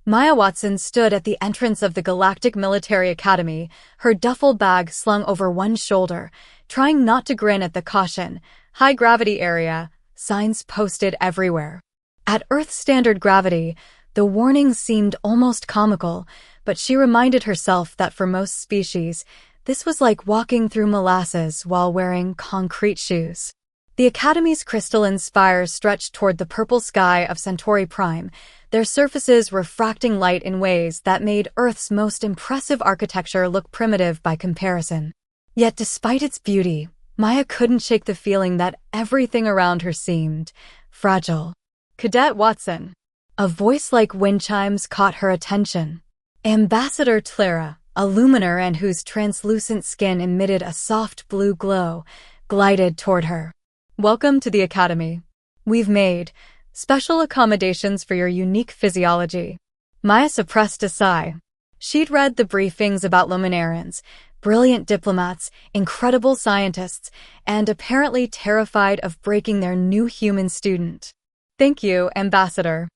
Maya Watson stood at the entrance of the Galactic Military Academy, her duffel bag slung over one shoulder, trying not to grin at the caution, high gravity area, signs posted everywhere. At Earth standard gravity, the warning seemed almost comical, but she reminded herself that for most species, this was like walking through molasses while wearing concrete shoes. The Academy's crystalline spires stretched toward the purple sky of Centauri Prime, their surfaces refracting light in ways that made Earth's most impressive architecture look primitive by comparison. Yet despite its beauty, Maya couldn't shake the feeling that everything around her seemed fragile. "Cadet Watson." A voice like wind chimes caught her attention. Ambassador Clara, a luminar and whose translucent skin emitted a soft blue glow, glided toward her. "Welcome to the Academy. We've made special accommodations for your unique physiology." Maya suppressed a sigh. She'd read the briefings about luminarians, brilliant diplomats, incredible scientists, and apparently terrified of breaking their new human student. "Thank you, Ambassador.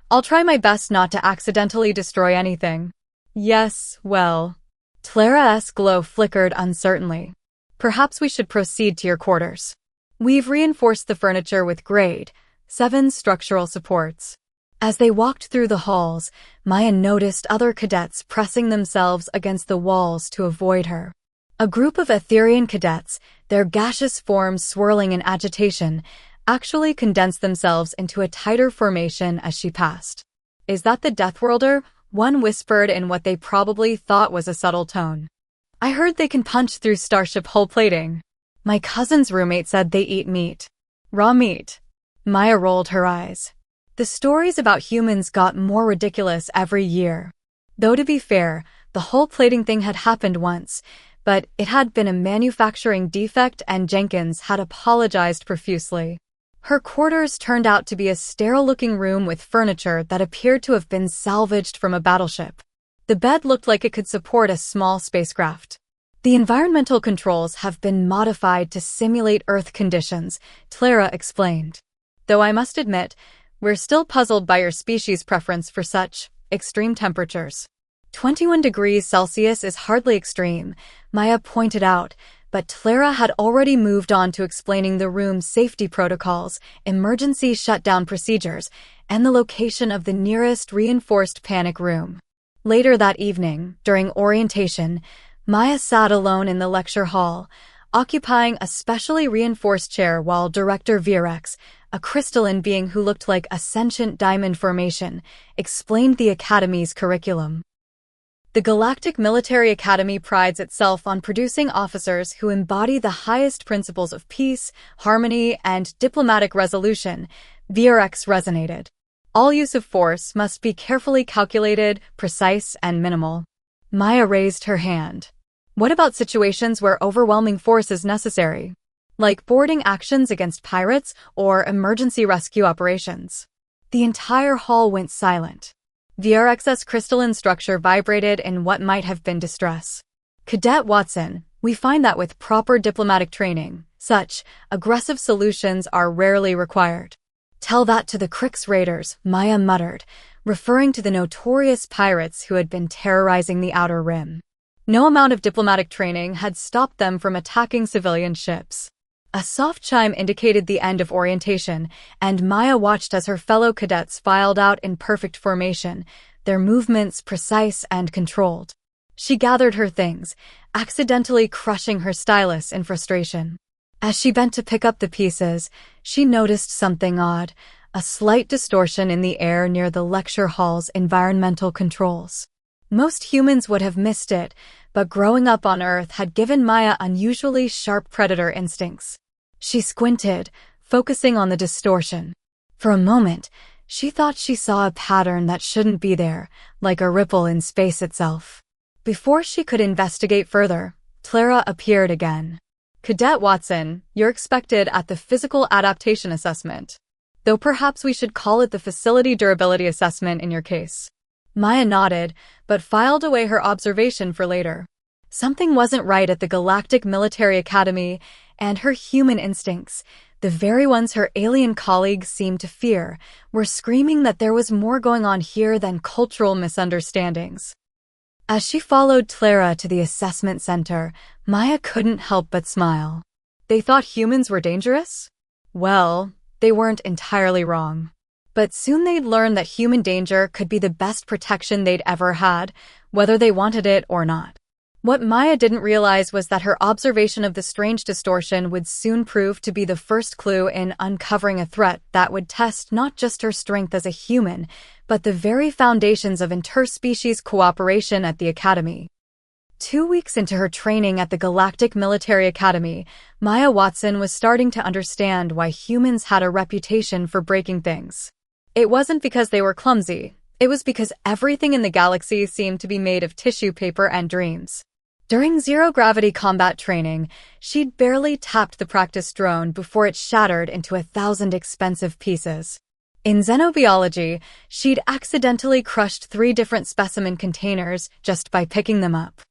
I'll try my best not to accidentally destroy anything." "Yes, well." Clara's glow flickered uncertainly. "Perhaps we should proceed to your quarters. We've reinforced the furniture with grade 7 structural supports." As they walked through the halls, Maya noticed other cadets pressing themselves against the walls to avoid her. A group of Etherian cadets, their gaseous forms swirling in agitation, actually condensed themselves into a tighter formation as she passed. "Is that the Deathworlder?" one whispered in what they probably thought was a subtle tone. "I heard they can punch through starship hull plating. My cousin's roommate said they eat meat." "Raw meat." Maya rolled her eyes. The stories about humans got more ridiculous every year. Though to be fair, the hull plating thing had happened once, but it had been a manufacturing defect and Jenkins had apologized profusely. Her quarters turned out to be a sterile-looking room with furniture that appeared to have been salvaged from a battleship. The bed looked like it could support a small spacecraft. "The environmental controls have been modified to simulate Earth conditions," Clara explained. "Though I must admit, we're still puzzled by your species' preference for such extreme temperatures." 21 degrees Celsius is hardly extreme, Maya pointed out, but Clara had already moved on to explaining the room's safety protocols, emergency shutdown procedures, and the location of the nearest reinforced panic room. Later that evening, during orientation, Maya sat alone in the lecture hall, occupying a specially reinforced chair while Director Virex, a crystalline being who looked like a sentient diamond formation, explained the Academy's curriculum. The Galactic Military Academy prides itself on producing officers who embody the highest principles of peace, harmony, and diplomatic resolution, Virex resonated. All use of force must be carefully calculated, precise, and minimal. Maya raised her hand. "What about situations where overwhelming force is necessary? Like boarding actions against pirates or emergency rescue operations?" The entire hall went silent. VRX's crystalline structure vibrated in what might have been distress. "Cadet Watson, we find that with proper diplomatic training, such aggressive solutions are rarely required." "Tell that to the Krix raiders," Maya muttered, referring to the notorious pirates who had been terrorizing the Outer Rim. No amount of diplomatic training had stopped them from attacking civilian ships. A soft chime indicated the end of orientation, and Maya watched as her fellow cadets filed out in perfect formation, their movements precise and controlled. She gathered her things, accidentally crushing her stylus in frustration. As she bent to pick up the pieces, she noticed something odd, a slight distortion in the air near the lecture hall's environmental controls. Most humans would have missed it, but growing up on Earth had given Maya unusually sharp predator instincts. She squinted, focusing on the distortion. For a moment, she thought she saw a pattern that shouldn't be there, like a ripple in space itself. Before she could investigate further, Clara appeared again. "Cadet Watson, you're expected at the Physical Adaptation Assessment. Though perhaps we should call it the Facility Durability Assessment in your case." Maya nodded, but filed away her observation for later. Something wasn't right at the Galactic Military Academy, and her human instincts, the very ones her alien colleagues seemed to fear, were screaming that there was more going on here than cultural misunderstandings. As she followed Clara to the assessment center, Maya couldn't help but smile. They thought humans were dangerous? Well, they weren't entirely wrong. But soon they'd learn that human danger could be the best protection they'd ever had, whether they wanted it or not. What Maya didn't realize was that her observation of the strange distortion would soon prove to be the first clue in uncovering a threat that would test not just her strength as a human, but the very foundations of interspecies cooperation at the Academy. 2 weeks into her training at the Galactic Military Academy, Maya Watson was starting to understand why humans had a reputation for breaking things. It wasn't because they were clumsy. It was because everything in the galaxy seemed to be made of tissue paper and dreams. During zero-gravity combat training, she'd barely tapped the practice drone before it shattered into 1,000 expensive pieces. In xenobiology, she'd accidentally crushed 3 different specimen containers just by picking them up.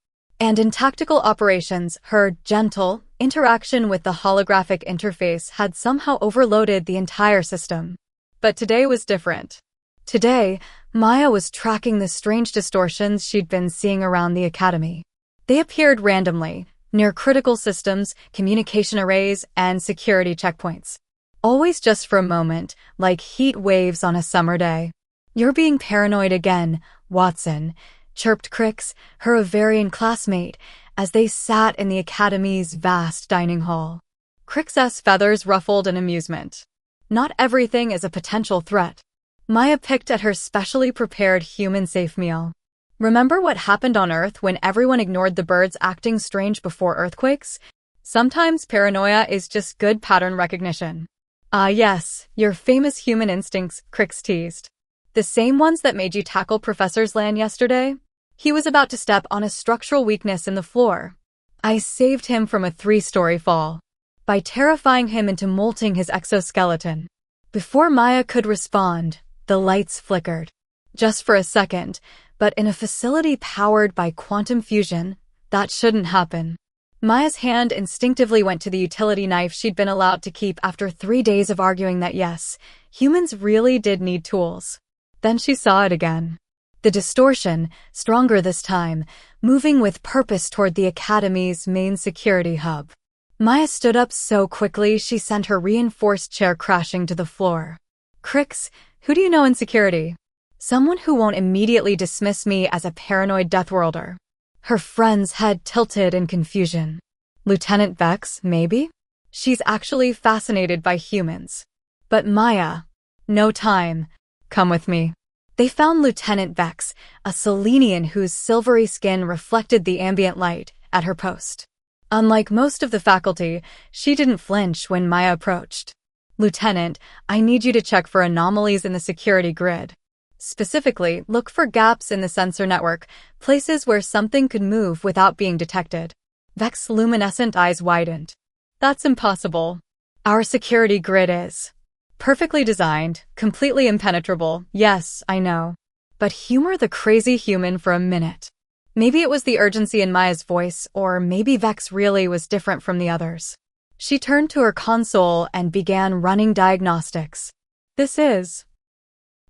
And in tactical operations, her gentle interaction with the holographic interface had somehow overloaded the entire system. But today was different. Today, Maya was tracking the strange distortions she'd been seeing around the Academy. They appeared randomly, near critical systems, communication arrays, and security checkpoints. Always just for a moment, like heat waves on a summer day. "You're being paranoid again, Watson," chirped Crix, her Avarian classmate, as they sat in the Academy's vast dining hall. Crix's feathers ruffled in amusement. Not everything is a potential threat. Maya picked at her specially prepared human-safe meal. "Remember what happened on Earth when everyone ignored the birds acting strange before earthquakes? Sometimes paranoia is just good pattern recognition." "Ah yes, your famous human instincts," Crix teased. "The same ones that made you tackle Professor Lan yesterday?" He was about to step on a structural weakness in the floor. I saved him from a 3-story fall by terrifying him into molting his exoskeleton. Before Maya could respond, the lights flickered. Just for a second, but in a facility powered by quantum fusion, that shouldn't happen. Maya's hand instinctively went to the utility knife she'd been allowed to keep after 3 days of arguing that yes, humans really did need tools. Then she saw it again. The distortion, stronger this time, moving with purpose toward the Academy's main security hub. Maya stood up so quickly she sent her reinforced chair crashing to the floor. "Crix, who do you know in security?" "Someone who won't immediately dismiss me as a paranoid Deathworlder." Her friend's head tilted in confusion. "Lieutenant Vex, maybe?" "She's actually fascinated by humans." "But Maya..." "No time. Come with me." They found Lieutenant Vex, a Selenian whose silvery skin reflected the ambient light, at her post. Unlike most of the faculty, she didn't flinch when Maya approached. "Lieutenant, I need you to check for anomalies in the security grid. Specifically, look for gaps in the sensor network, places where something could move without being detected." Vex's luminescent eyes widened. "That's impossible. Our security grid is perfectly designed, completely impenetrable. Yes, I know. But humor the crazy human for a minute." Maybe it was the urgency in Maya's voice, or maybe Vex really was different from the others. She turned to her console and began running diagnostics. "This is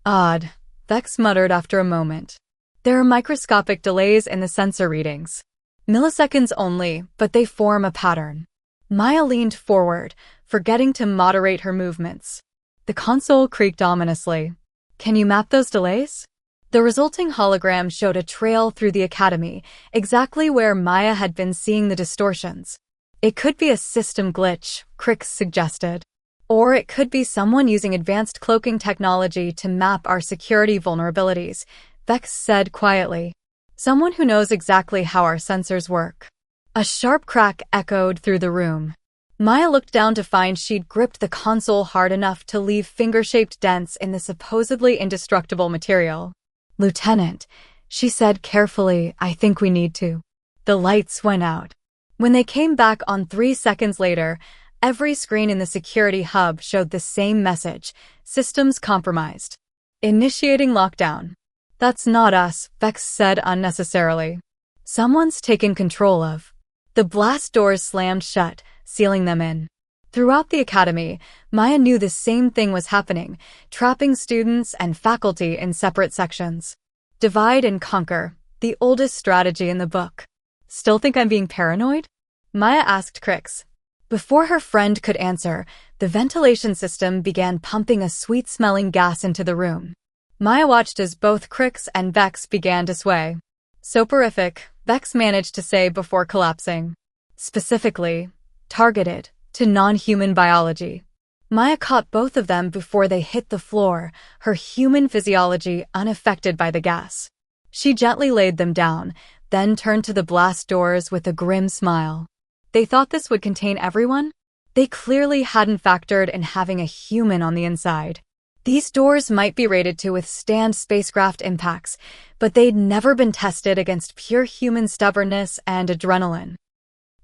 odd," Vex muttered after a moment. "There are microscopic delays in the sensor readings. Milliseconds only, but they form a pattern." Maya leaned forward, forgetting to moderate her movements. The console creaked ominously. "Can you map those delays?" The resulting hologram showed a trail through the Academy, exactly where Maya had been seeing the distortions. "It could be a system glitch," Crix suggested. "Or it could be someone using advanced cloaking technology to map our security vulnerabilities," Vex said quietly. "Someone who knows exactly how our sensors work." A sharp crack echoed through the room. Maya looked down to find she'd gripped the console hard enough to leave finger-shaped dents in the supposedly indestructible material. "Lieutenant," she said carefully, "I think we need to." The lights went out. When they came back on 3 seconds later, every screen in the security hub showed the same message: systems compromised. Initiating lockdown. "That's not us," Vex said unnecessarily. "Someone's taken control of." The blast doors slammed shut, sealing them in. Throughout the academy, Maya knew the same thing was happening, trapping students and faculty in separate sections. Divide and conquer, the oldest strategy in the book. Still think I'm being paranoid? Maya asked Crix. Before her friend could answer, the ventilation system began pumping a sweet-smelling gas into the room. Maya watched as both Crix and Vex began to sway. Soporific, Vex managed to say before collapsing. Specifically, targeted to non-human biology. Maya caught both of them before they hit the floor, her human physiology unaffected by the gas. She gently laid them down, then turned to the blast doors with a grim smile. They thought this would contain everyone? They clearly hadn't factored in having a human on the inside. These doors might be rated to withstand spacecraft impacts, but they'd never been tested against pure human stubbornness and adrenaline.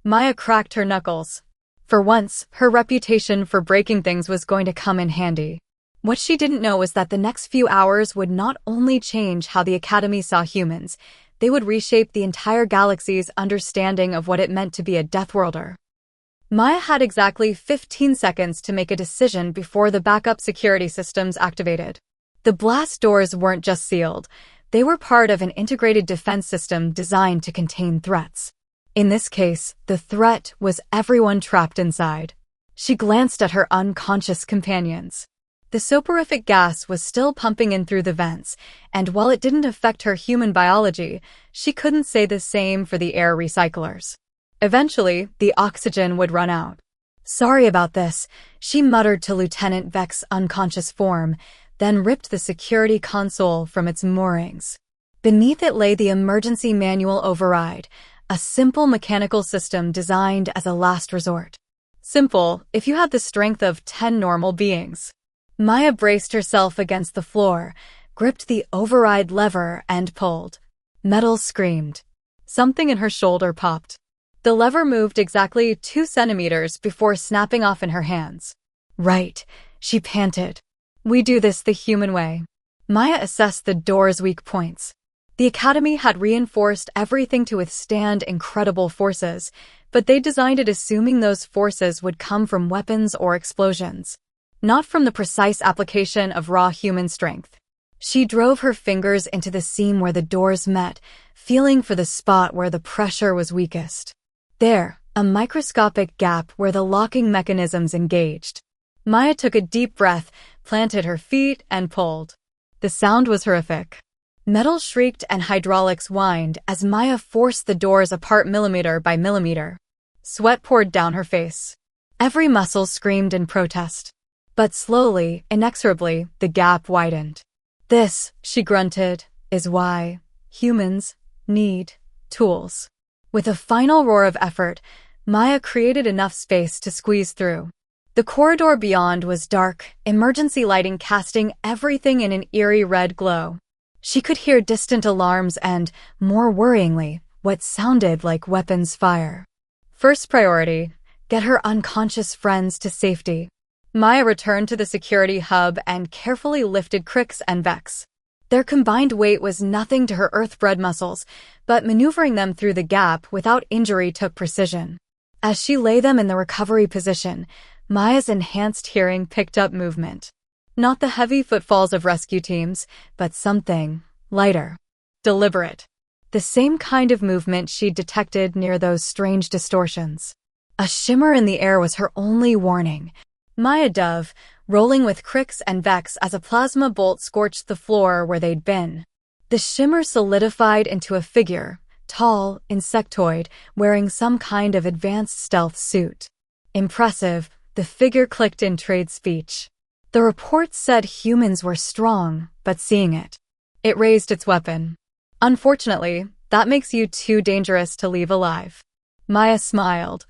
Maya cracked her knuckles. For once, her reputation for breaking things was going to come in handy. What she didn't know was that the next few hours would not only change how the Academy saw humans, they would reshape the entire galaxy's understanding of what it meant to be a Deathworlder. Maya had exactly 15 seconds to make a decision before the backup security systems activated. The blast doors weren't just sealed, they were part of an integrated defense system designed to contain threats. In this case, the threat was everyone trapped inside. She glanced at her unconscious companions. The soporific gas was still pumping in through the vents, and while it didn't affect her human biology, she couldn't say the same for the air recyclers. Eventually, the oxygen would run out. Sorry about this, she muttered to Lieutenant Vex's unconscious form, then ripped the security console from its moorings. Beneath it lay the emergency manual override, a simple mechanical system designed as a last resort. Simple, if you had the strength of 10 normal beings. Maya braced herself against the floor, gripped the override lever, and pulled. Metal screamed. Something in her shoulder popped. The lever moved exactly 2 centimeters before snapping off in her hands. Right, she panted. We do this the human way. Maya assessed the door's weak points. The Academy had reinforced everything to withstand incredible forces, but they designed it assuming those forces would come from weapons or explosions, not from the precise application of raw human strength. She drove her fingers into the seam where the doors met, feeling for the spot where the pressure was weakest. There, a microscopic gap where the locking mechanisms engaged. Maya took a deep breath, planted her feet, and pulled. The sound was horrific. Metal shrieked and hydraulics whined as Maya forced the doors apart millimeter by millimeter. Sweat poured down her face. Every muscle screamed in protest. But slowly, inexorably, the gap widened. This, she grunted, is why humans need tools. With a final roar of effort, Maya created enough space to squeeze through. The corridor beyond was dark, emergency lighting casting everything in an eerie red glow. She could hear distant alarms and, more worryingly, what sounded like weapons fire. First priority, get her unconscious friends to safety. Maya returned to the security hub and carefully lifted Crix and Vex. Their combined weight was nothing to her earth-bred muscles, but maneuvering them through the gap without injury took precision. As she lay them in the recovery position, Maya's enhanced hearing picked up movement. Not the heavy footfalls of rescue teams, but something lighter, deliberate. The same kind of movement she'd detected near those strange distortions. A shimmer in the air was her only warning. Maya dove, rolling with Crix and Vex as a plasma bolt scorched the floor where they'd been. The shimmer solidified into a figure, tall, insectoid, wearing some kind of advanced stealth suit. Impressive, the figure clicked in trade speech. The reports said humans were strong, but seeing it, it raised its weapon. Unfortunately, that makes you too dangerous to leave alive. Maya smiled.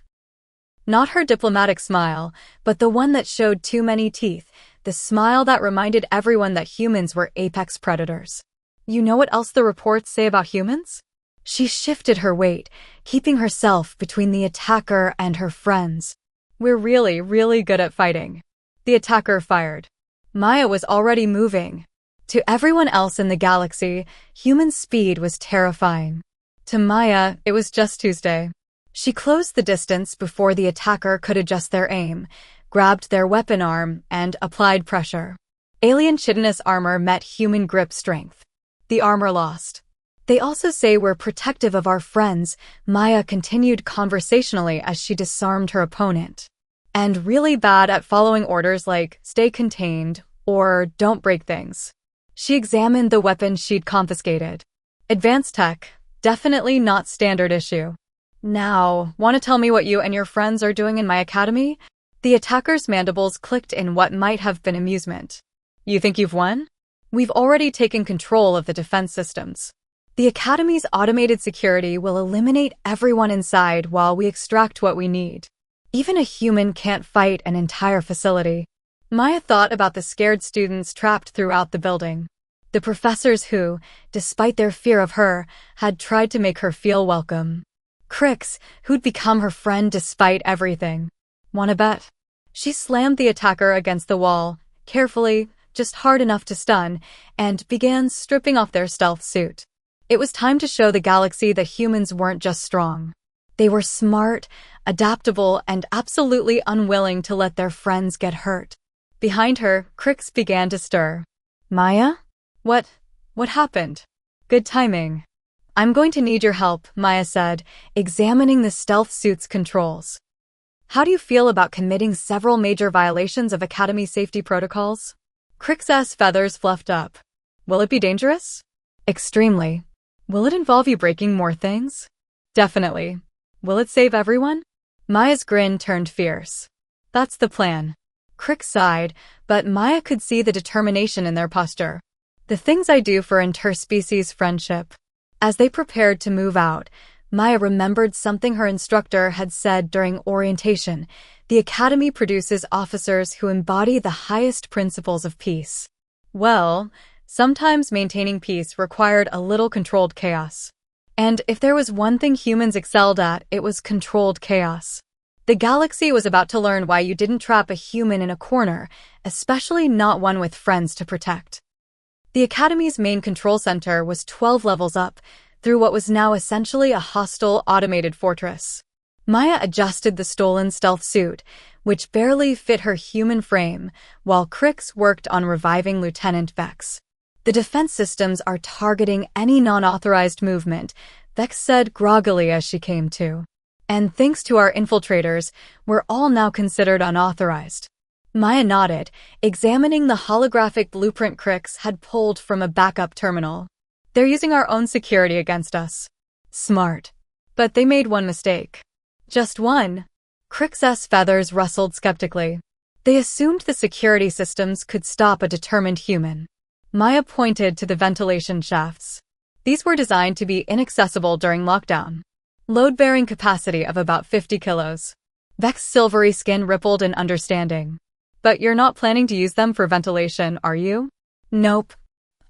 Not her diplomatic smile, but the one that showed too many teeth, the smile that reminded everyone that humans were apex predators. You know what else the reports say about humans? She shifted her weight, keeping herself between the attacker and her friends. We're really, really good at fighting. The attacker fired. Maya was already moving. To everyone else in the galaxy, human speed was terrifying. To Maya, it was just Tuesday. She closed the distance before the attacker could adjust their aim, grabbed their weapon arm, and applied pressure. Alien chitinous armor met human grip strength. The armor lost. They also say we're protective of our friends, Maya continued conversationally as she disarmed her opponent. And really bad at following orders like stay contained or don't break things. She examined the weapon she'd confiscated. Advanced tech, definitely not standard issue. Now, want to tell me what you and your friends are doing in my academy? The attacker's mandibles clicked in what might have been amusement. You think you've won? We've already taken control of the defense systems. The academy's automated security will eliminate everyone inside while we extract what we need. Even a human can't fight an entire facility. Maya thought about the scared students trapped throughout the building. The professors who, despite their fear of her, had tried to make her feel welcome. Crix, who'd become her friend despite everything. Wanna bet? She slammed the attacker against the wall, carefully, just hard enough to stun, and began stripping off their stealth suit. It was time to show the galaxy that humans weren't just strong. They were smart, adaptable, and absolutely unwilling to let their friends get hurt. Behind her, Crix began to stir. Maya? What happened? Good timing. I'm going to need your help, Maya said, examining the stealth suit's controls. How do you feel about committing several major violations of Academy safety protocols? Crix's feathers fluffed up. Will it be dangerous? Extremely. Will it involve you breaking more things? Definitely. Will it save everyone? Maya's grin turned fierce. That's the plan. Crix sighed, but Maya could see the determination in their posture. The things I do for interspecies friendship. As they prepared to move out, Maya remembered something her instructor had said during orientation. The Academy produces officers who embody the highest principles of peace. Well, sometimes maintaining peace required a little controlled chaos. And if there was one thing humans excelled at, it was controlled chaos. The galaxy was about to learn why you didn't trap a human in a corner, especially not one with friends to protect. The Academy's main control center was 12 levels up, through what was now essentially a hostile automated fortress. Maya adjusted the stolen stealth suit, which barely fit her human frame, while Crix worked on reviving Lieutenant Vex. The defense systems are targeting any non-authorized movement, Vex said groggily as she came to. And thanks to our infiltrators, we're all now considered unauthorized. Maya nodded, examining the holographic blueprint Crix had pulled from a backup terminal. They're using our own security against us. Smart. But they made one mistake. Just one. Crix's feathers rustled skeptically. They assumed the security systems could stop a determined human. Maya pointed to the ventilation shafts. These were designed to be inaccessible during lockdown. Load-bearing capacity of about 50 kilos. Vex's silvery skin rippled in understanding. But you're not planning to use them for ventilation, are you? Nope.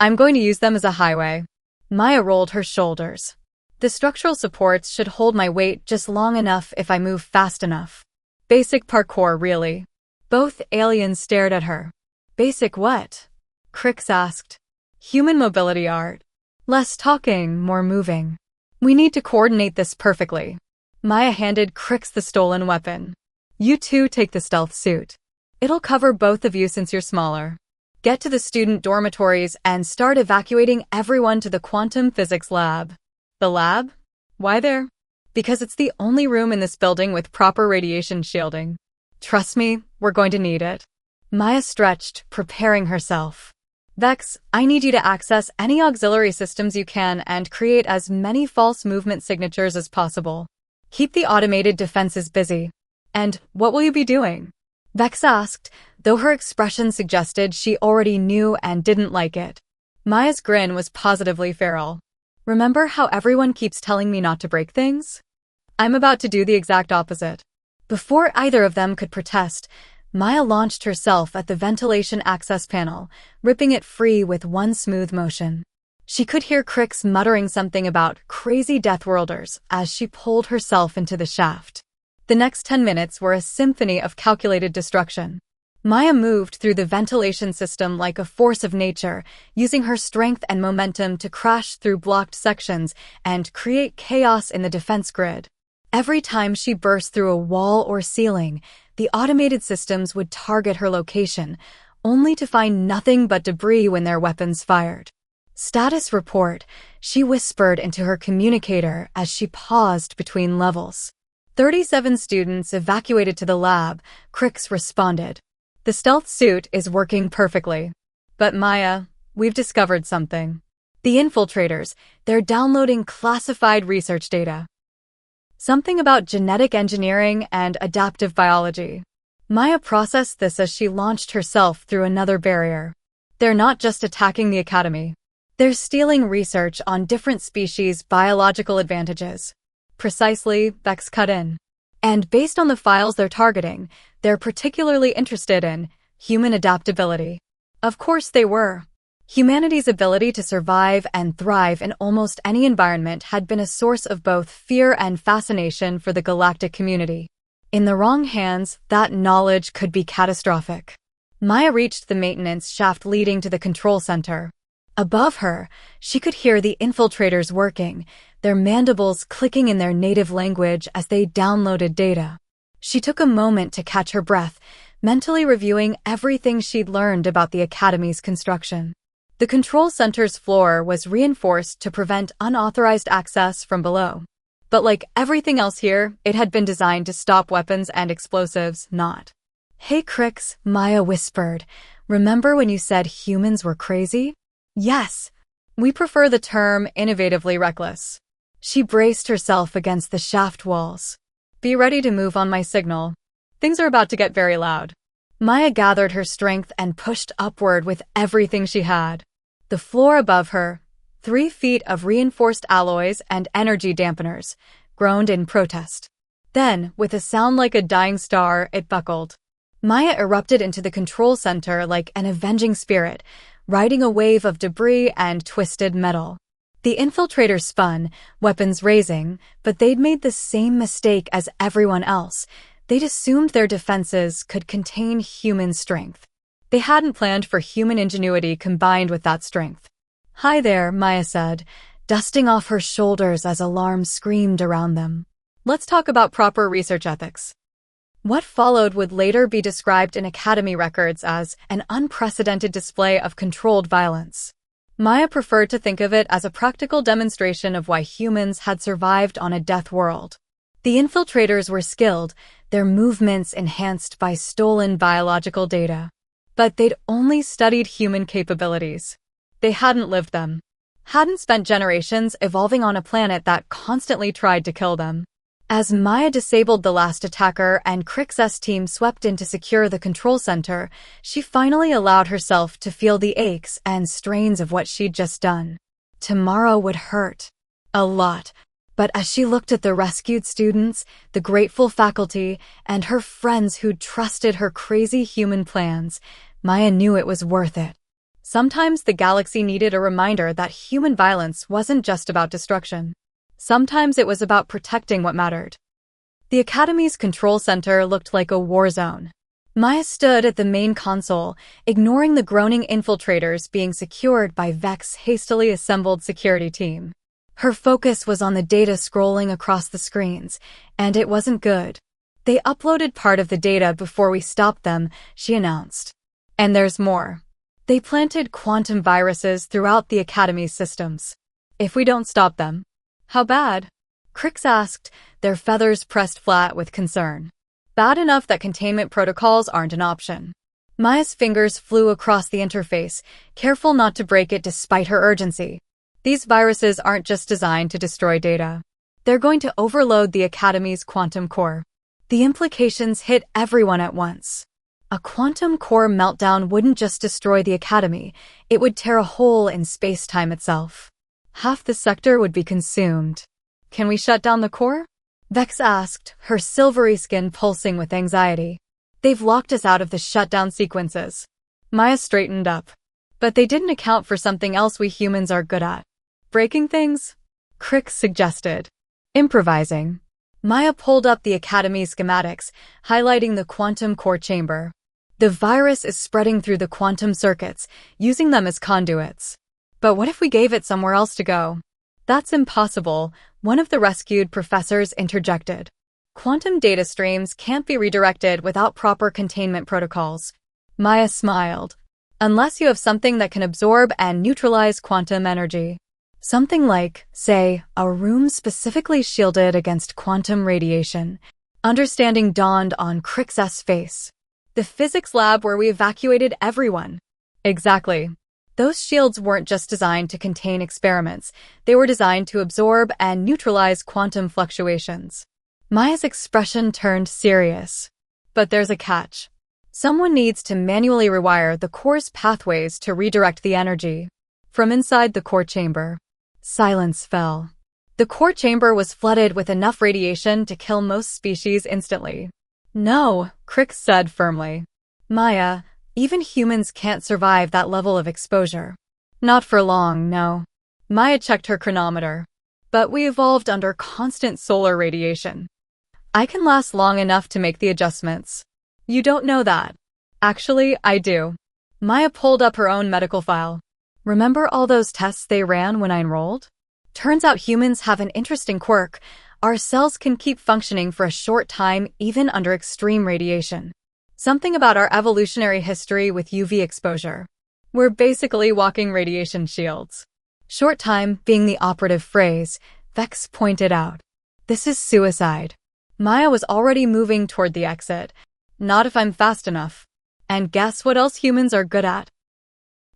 I'm going to use them as a highway. Maya rolled her shoulders. The structural supports should hold my weight just long enough if I move fast enough. Basic parkour, really. Both aliens stared at her. Basic what? Crix asked. Human mobility art. Less talking, more moving. We need to coordinate this perfectly. Maya handed Crix the stolen weapon. You two take the stealth suit. It'll cover both of you since you're smaller. Get to the student dormitories and start evacuating everyone to the quantum physics lab. The lab? Why there? Because it's the only room in this building with proper radiation shielding. Trust me, we're going to need it. Maya stretched, preparing herself. Vex, I need you to access any auxiliary systems you can and create as many false movement signatures as possible. Keep the automated defenses busy. And what will you be doing? Vex asked, though her expression suggested she already knew and didn't like it. Maya's grin was positively feral. Remember how everyone keeps telling me not to break things? I'm about to do the exact opposite. Before either of them could protest, Maya launched herself at the ventilation access panel, ripping it free with one smooth motion. She could hear Crix muttering something about crazy Deathworlders as she pulled herself into the shaft. The next 10 minutes were a symphony of calculated destruction. Maya moved through the ventilation system like a force of nature, using her strength and momentum to crash through blocked sections and create chaos in the defense grid. Every time she burst through a wall or ceiling, the automated systems would target her location, only to find nothing but debris when their weapons fired. Status report, she whispered into her communicator as she paused between levels. 37 students evacuated to the lab, Crix responded. The stealth suit is working perfectly. But Maya, we've discovered something. The infiltrators, they're downloading classified research data. Something about genetic engineering and adaptive biology. Maya processed this as she launched herself through another barrier. They're not just attacking the academy. They're stealing research on different species' biological advantages. Precisely, Vex cut in. And based on the files they're targeting, they're particularly interested in human adaptability. Of course they were. Humanity's ability to survive and thrive in almost any environment had been a source of both fear and fascination for the galactic community. In the wrong hands, that knowledge could be catastrophic. Maya reached the maintenance shaft leading to the control center. Above her, she could hear the infiltrators working, their mandibles clicking in their native language as they downloaded data. She took a moment to catch her breath, mentally reviewing everything she'd learned about the Academy's construction. The control center's floor was reinforced to prevent unauthorized access from below. But like everything else here, it had been designed to stop weapons and explosives, not. Hey Crix, Maya whispered. Remember when you said humans were crazy? Yes. We prefer the term innovatively reckless. She braced herself against the shaft walls. Be ready to move on my signal. Things are about to get very loud. Maya gathered her strength and pushed upward with everything she had. The floor above her, 3 feet of reinforced alloys and energy dampeners, groaned in protest. Then, with a sound like a dying star, it buckled. Maya erupted into the control center like an avenging spirit, riding a wave of debris and twisted metal. The infiltrators spun, weapons raising, but they'd made the same mistake as everyone else. They'd assumed their defenses could contain human strength. They hadn't planned for human ingenuity combined with that strength. Hi there, Maya said, dusting off her shoulders as alarm screamed around them. Let's talk about proper research ethics. What followed would later be described in Academy records as an unprecedented display of controlled violence. Maya preferred to think of it as a practical demonstration of why humans had survived on a death world. The infiltrators were skilled, their movements enhanced by stolen biological data. But they'd only studied human capabilities. They hadn't lived them. Hadn't spent generations evolving on a planet that constantly tried to kill them. As Maya disabled the last attacker and Crix's team swept in to secure the control center, she finally allowed herself to feel the aches and strains of what she'd just done. Tomorrow would hurt. A lot. But as she looked at the rescued students, the grateful faculty, and her friends who'd trusted her crazy human plans, Maya knew it was worth it. Sometimes the galaxy needed a reminder that human violence wasn't just about destruction. Sometimes it was about protecting what mattered. The Academy's control center looked like a war zone. Maya stood at the main console, ignoring the groaning infiltrators being secured by Vex's hastily assembled security team. Her focus was on the data scrolling across the screens, and it wasn't good. They uploaded part of the data before we stopped them, she announced. And there's more. They planted quantum viruses throughout the Academy's systems. If we don't stop them. How bad? Crix asked, their feathers pressed flat with concern. Bad enough that containment protocols aren't an option. Maya's fingers flew across the interface, careful not to break it despite her urgency. These viruses aren't just designed to destroy data. They're going to overload the Academy's quantum core. The implications hit everyone at once. A quantum core meltdown wouldn't just destroy the Academy, it would tear a hole in space-time itself. Half the sector would be consumed. Can we shut down the core? Vex asked, her silvery skin pulsing with anxiety. They've locked us out of the shutdown sequences. Maya straightened up. But they didn't account for something else we humans are good at. Breaking things? Crix suggested. Improvising. Maya pulled up the Academy schematics, highlighting the quantum core chamber. The virus is spreading through the quantum circuits, using them as conduits. But what if we gave it somewhere else to go? That's impossible, One of the rescued professors interjected. Quantum data streams can't be redirected without proper containment protocols. Maya smiled. Unless you have something that can absorb and neutralize quantum energy. Something like, say, a room specifically shielded against quantum radiation. Understanding dawned on Crix's face. The physics lab where we evacuated everyone. Exactly. Those shields weren't just designed to contain experiments. They were designed to absorb and neutralize quantum fluctuations. Maya's expression turned serious. But there's a catch. Someone needs to manually rewire the core's pathways to redirect the energy. From inside the core chamber, silence fell. The core chamber was flooded with enough radiation to kill most species instantly. No, Crix said firmly. Maya, even humans can't survive that level of exposure. Not for long, no. Maya checked her chronometer. But we evolved under constant solar radiation. I can last long enough to make the adjustments. You don't know that. Actually, I do. Maya pulled up her own medical file. Remember all those tests they ran when I enrolled? Turns out humans have an interesting quirk. Our cells can keep functioning for a short time even under extreme radiation. Something about our evolutionary history with UV exposure. We're basically walking radiation shields. Short time being the operative phrase, Vex pointed out. This is suicide. Maya was already moving toward the exit. Not if I'm fast enough. And guess what else humans are good at?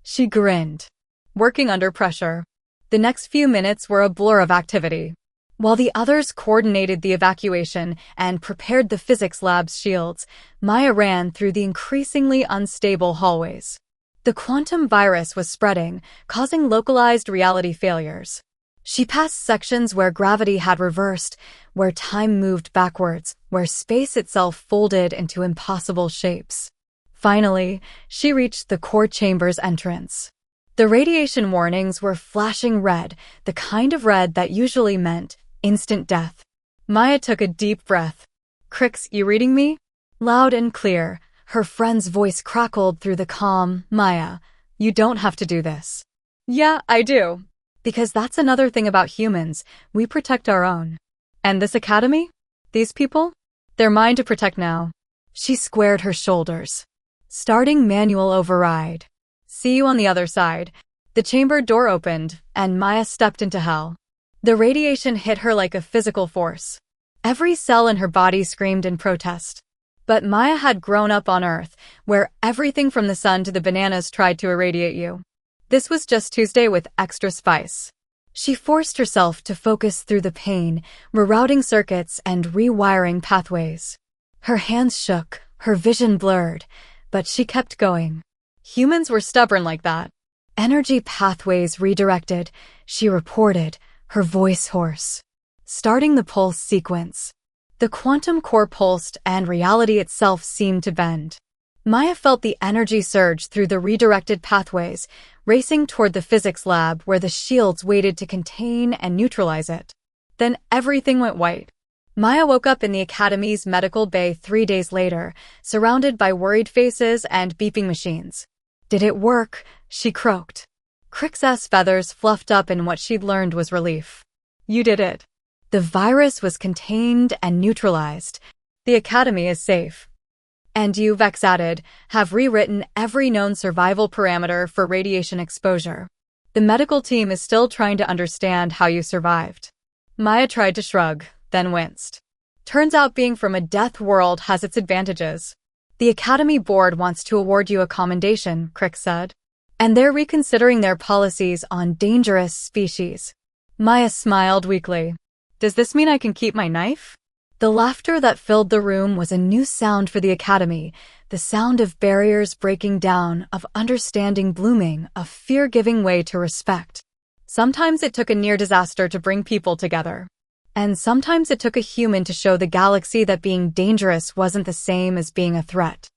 She grinned. Working under pressure. The next few minutes were a blur of activity. While the others coordinated the evacuation and prepared the physics lab's shields, Maya ran through the increasingly unstable hallways. The quantum virus was spreading, causing localized reality failures. She passed sections where gravity had reversed, where time moved backwards, where space itself folded into impossible shapes. Finally, she reached the core chamber's entrance. The radiation warnings were flashing red, the kind of red that usually meant instant death. Maya took a deep breath. Crix, you reading me? Loud and clear, her friend's voice crackled through the calm. Maya, you don't have to do this. Yeah, I do. Because that's another thing about humans, we protect our own. And this academy? These people? They're mine to protect now. She squared her shoulders. Starting manual override. See you on the other side. The chamber door opened, and Maya stepped into hell. The radiation hit her like a physical force. Every cell in her body screamed in protest. But Maya had grown up on Earth, where everything from the sun to the bananas tried to irradiate you. This was just Tuesday with extra spice. She forced herself to focus through the pain, rerouting circuits and rewiring pathways. Her hands shook, her vision blurred, but she kept going. Humans were stubborn like that. Energy pathways redirected, she reported, her voice hoarse. Starting the pulse sequence. The quantum core pulsed and reality itself seemed to bend. Maya felt the energy surge through the redirected pathways, racing toward the physics lab where the shields waited to contain and neutralize it. Then everything went white. Maya woke up in the Academy's medical bay 3 days later, surrounded by worried faces and beeping machines. Did it work? She croaked. Crix's feathers fluffed up in what she'd learned was relief. You did it. The virus was contained and neutralized. The Academy is safe. And you, Vex added, have rewritten every known survival parameter for radiation exposure. The medical team is still trying to understand how you survived. Maya tried to shrug, then winced. Turns out being from a death world has its advantages. The Academy board wants to award you a commendation, Crix said. And they're reconsidering their policies on dangerous species. Maya smiled weakly. Does this mean I can keep my knife? The laughter that filled the room was a new sound for the Academy, the sound of barriers breaking down, of understanding blooming, of fear giving way to respect. Sometimes it took a near disaster to bring people together. And sometimes it took a human to show the galaxy that being dangerous wasn't the same as being a threat.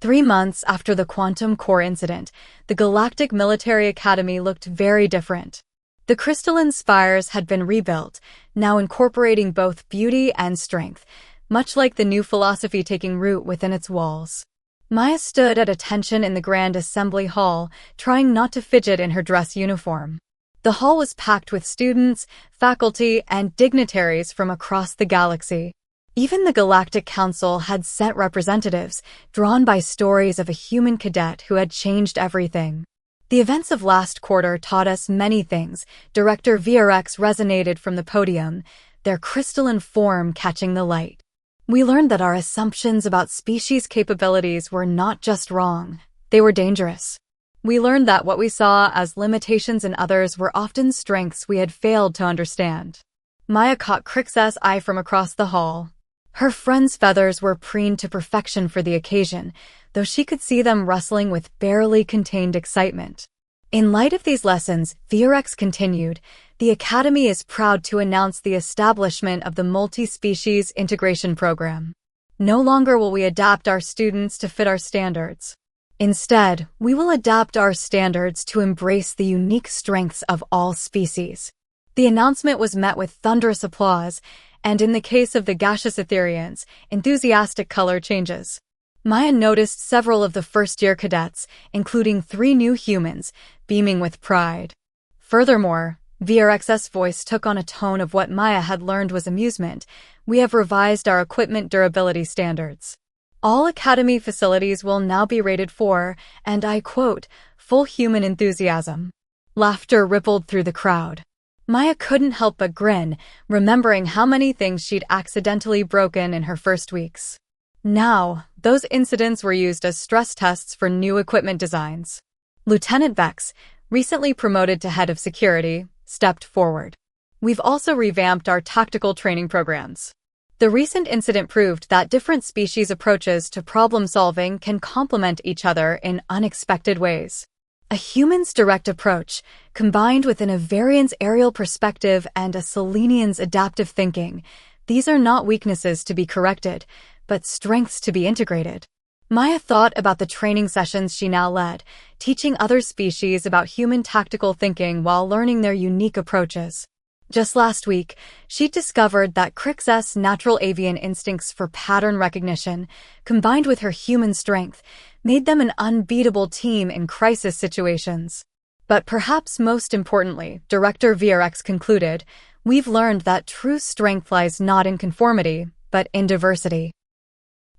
3 months after the quantum core incident, the Galactic Military Academy looked very different. The crystalline spires had been rebuilt, now incorporating both beauty and strength, much like the new philosophy taking root within its walls. Maya stood at attention in the Grand Assembly Hall, trying not to fidget in her dress uniform. The hall was packed with students, faculty, and dignitaries from across the galaxy. Even the Galactic Council had sent representatives, drawn by stories of a human cadet who had changed everything. The events of last quarter taught us many things. Director VRX resonated from the podium, their crystalline form catching the light. We learned that our assumptions about species' capabilities were not just wrong, they were dangerous. We learned that what we saw as limitations in others were often strengths we had failed to understand. Maya caught Crix's eye from across the hall. Her friend's feathers were preened to perfection for the occasion, though she could see them rustling with barely contained excitement. In light of these lessons, VRX continued, the Academy is proud to announce the establishment of the Multi-Species Integration Program. No longer will we adapt our students to fit our standards. Instead, we will adapt our standards to embrace the unique strengths of all species. The announcement was met with thunderous applause, and in the case of the gaseous Etherians, enthusiastic color changes. Maya noticed several of the first-year cadets, including 3 new humans, beaming with pride. Furthermore, VRX's voice took on a tone of what Maya had learned was amusement. We have revised our equipment durability standards. All Academy facilities will now be rated for, and I quote, full human enthusiasm. Laughter rippled through the crowd. Maya couldn't help but grin, remembering how many things she'd accidentally broken in her first weeks. Now, those incidents were used as stress tests for new equipment designs. Lieutenant Vex, recently promoted to head of security, stepped forward. We've also revamped our tactical training programs. The recent incident proved that different species' approaches to problem-solving can complement each other in unexpected ways. A human's direct approach, combined with an Avarian's aerial perspective and a Selenian's adaptive thinking, these are not weaknesses to be corrected, but strengths to be integrated. Maya thought about the training sessions she now led, teaching other species about human tactical thinking while learning their unique approaches. Just last week, she discovered that Crix's natural avian instincts for pattern recognition, combined with her human strength, made them an unbeatable team in crisis situations. But perhaps most importantly, Director VRX concluded, we've learned that true strength lies not in conformity, but in diversity.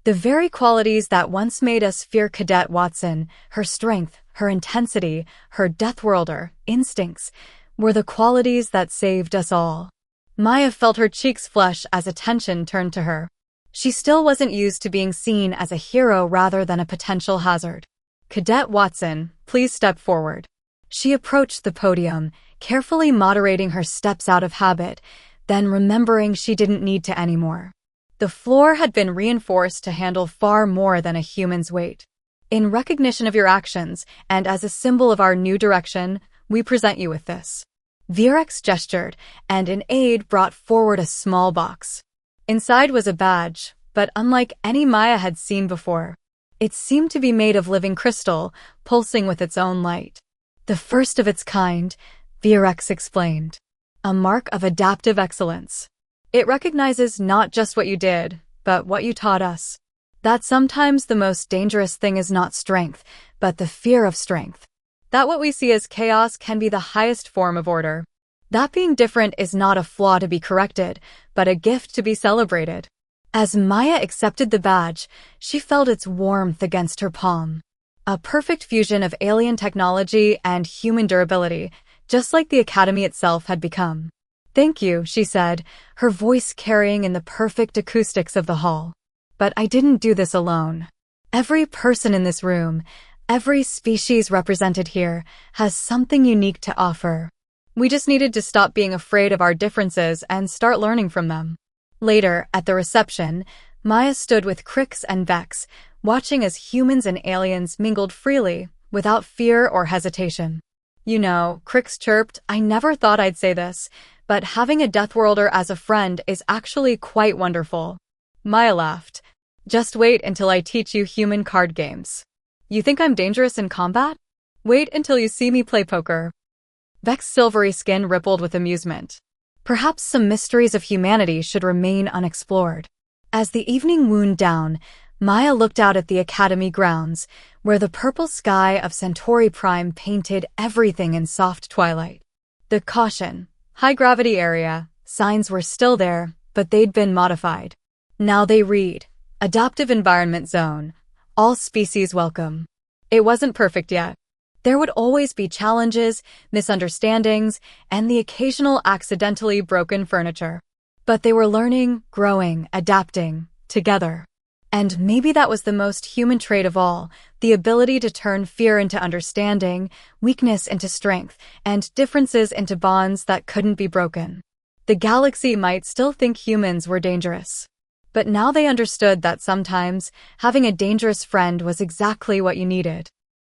The very qualities that once made us fear Cadet Watson, her strength, her intensity, her Deathworlder instincts, were the qualities that saved us all. Maya felt her cheeks flush as attention turned to her. She still wasn't used to being seen as a hero rather than a potential hazard. Cadet Watson, please step forward. She approached the podium, carefully moderating her steps out of habit, then remembering she didn't need to anymore. The floor had been reinforced to handle far more than a human's weight. In recognition of your actions, and as a symbol of our new direction, we present you with this. VRX gestured, and an aide brought forward a small box. Inside was a badge, but unlike any Maya had seen before. It seemed to be made of living crystal, pulsing with its own light. The first of its kind, VRX explained. A mark of adaptive excellence. It recognizes not just what you did, but what you taught us. That sometimes the most dangerous thing is not strength, but the fear of strength. That what we see as chaos can be the highest form of order. That being different is not a flaw to be corrected, but a gift to be celebrated. As Maya accepted the badge, she felt its warmth against her palm. A perfect fusion of alien technology and human durability, just like the Academy itself had become. Thank you, she said, her voice carrying in the perfect acoustics of the hall. But I didn't do this alone. Every person in this room, every species represented here, has something unique to offer. We just needed to stop being afraid of our differences and start learning from them. Later, at the reception, Maya stood with Crix and Vex, watching as humans and aliens mingled freely, without fear or hesitation. You know, Crix chirped, I never thought I'd say this, but having a Deathworlder as a friend is actually quite wonderful. Maya laughed. Just wait until I teach you human card games. You think I'm dangerous in combat? Wait until you see me play poker. Vex's silvery skin rippled with amusement. Perhaps some mysteries of humanity should remain unexplored. As the evening wound down, Maya looked out at the Academy grounds, where the purple sky of Centauri Prime painted everything in soft twilight. The caution, high gravity area, signs were still there, but they'd been modified. Now they read, adaptive environment zone, all species welcome. It wasn't perfect yet. There would always be challenges, misunderstandings, and the occasional accidentally broken furniture. But they were learning, growing, adapting, together. And maybe that was the most human trait of all, the ability to turn fear into understanding, weakness into strength, and differences into bonds that couldn't be broken. The galaxy might still think humans were dangerous. But now they understood that sometimes, having a dangerous friend was exactly what you needed.